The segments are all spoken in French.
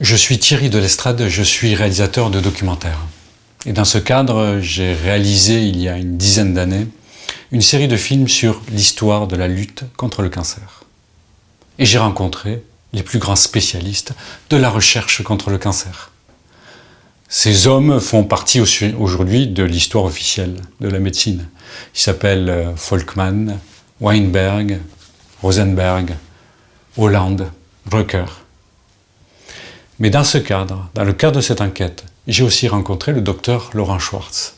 Je suis Thierry Delestrade, je suis réalisateur de documentaires. Et dans ce cadre, j'ai réalisé il y a une dizaine d'années une série de films sur l'histoire de la lutte contre le cancer. Et j'ai rencontré les plus grands spécialistes de la recherche contre le cancer. Ces hommes font partie aujourd'hui de l'histoire officielle de la médecine. Ils s'appellent Folkman, Weinberg, Rosenberg, Holland, Brucker. Mais dans ce cadre, dans le cadre de cette enquête, j'ai aussi rencontré le docteur Laurent Schwartz.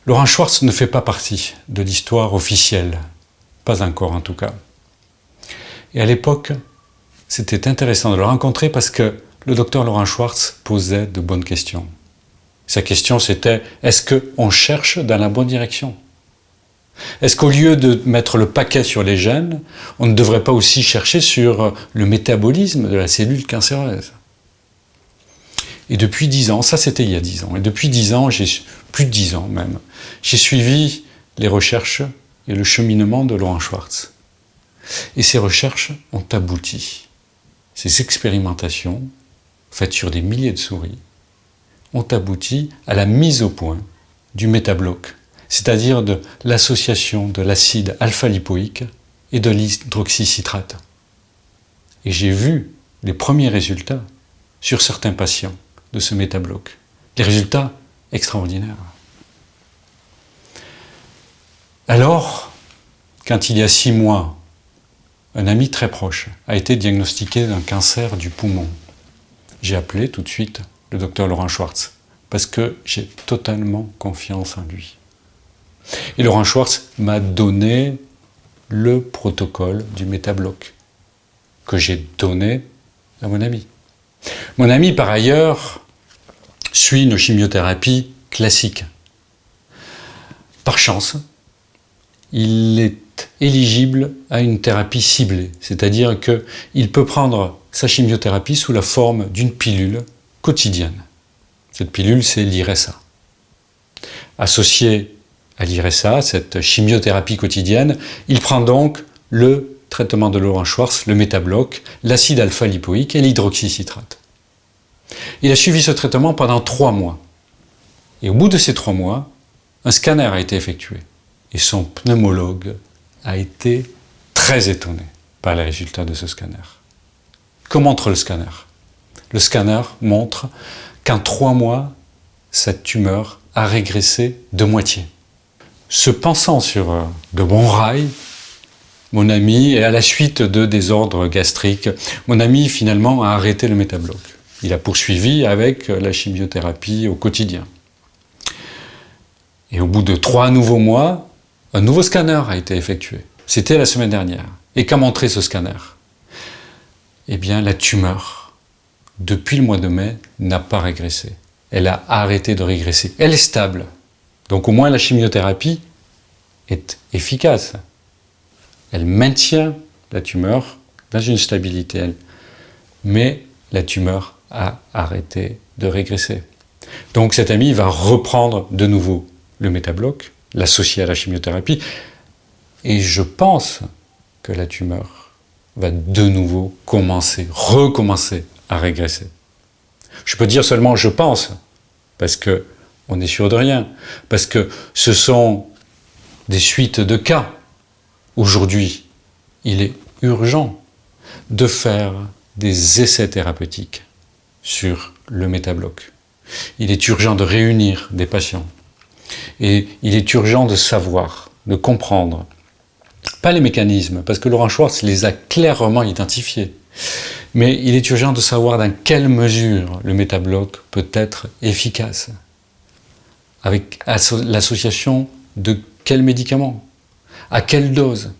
Laurent Schwartz ne fait pas partie de l'histoire officielle, pas encore en tout cas. Et à l'époque, c'était intéressant de le rencontrer parce que le docteur Laurent Schwartz posait de bonnes questions. Sa question c'était, est-ce qu'on cherche dans la bonne direction ? Est-ce qu'au lieu de mettre le paquet sur les gènes, on ne devrait pas aussi chercher sur le métabolisme de la cellule cancéreuse ? Et depuis 10 ans, ça c'était il y a 10 ans, et depuis 10 ans, plus de 10 ans même, j'ai suivi les recherches et le cheminement de Laurent Schwartz. Et ces recherches ont abouti. Ces expérimentations, faites sur des milliers de souris, ont abouti à la mise au point du métabloc, c'est-à-dire de l'association de l'acide alpha-lipoïque et de l'hydroxycitrate. Et j'ai vu les premiers résultats sur certains patients de ce métabloc. Les résultats extraordinaires. Alors, quand il y a 6 mois, un ami très proche a été diagnostiqué d'un cancer du poumon, j'ai appelé tout de suite le docteur Laurent Schwartz, parce que j'ai totalement confiance en lui. Et Laurent Schwartz m'a donné le protocole du métabloc, que j'ai donné à mon ami. Mon ami, par ailleurs, suit une chimiothérapie classique. Par chance, il est éligible à une thérapie ciblée, c'est-à-dire qu'il peut prendre sa chimiothérapie sous la forme d'une pilule quotidienne. Cette pilule, c'est l'Iressa. Associé à l'Iressa, cette chimiothérapie quotidienne, il prend donc le traitement de Laurent Schwartz, le métabloc, l'acide alpha-lipoïque et l'hydroxycitrate. Il a suivi ce traitement pendant 3 mois. Et au bout de ces 3 mois, un scanner a été effectué. Et son pneumologue a été très étonné par les résultats de ce scanner. Que montre le scanner ? Le scanner montre qu'en 3 mois, cette tumeur a régressé de moitié. Se pensant sur de bons rails, mon ami, et à la suite de désordres gastriques, mon ami finalement a arrêté le métabloc. Il a poursuivi avec la chimiothérapie au quotidien. Et au bout de 3 nouveaux mois, un nouveau scanner a été effectué. C'était la semaine dernière. Et qu'a montré ce scanner ? Eh bien, la tumeur, depuis le mois de mai, n'a pas régressé. Elle a arrêté de régresser. Elle est stable. Donc au moins la chimiothérapie est efficace. Elle maintient la tumeur dans une stabilité. Mais la tumeur a arrêté de régresser. Donc cet ami va reprendre de nouveau le métabloc, l'associer à la chimiothérapie, et je pense que la tumeur va de nouveau recommencer à régresser. Je peux dire seulement je pense, parce que on n'est sûr de rien, parce que ce sont des suites de cas. Aujourd'hui, il est urgent de faire des essais thérapeutiques sur le métabloc. Il est urgent de réunir des patients. Et il est urgent de savoir, de comprendre, pas les mécanismes, parce que Laurent Schwartz les a clairement identifiés, mais il est urgent de savoir dans quelle mesure le métabloc peut être efficace, avec l'association de quels médicaments, à quelle dose,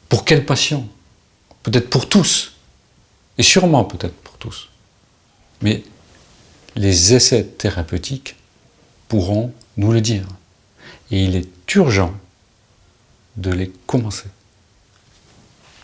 pour quel patient, peut-être pour tous, et sûrement peut-être pour tous. Mais les essais thérapeutiques pourront nous le dire. Et il est urgent de les commencer.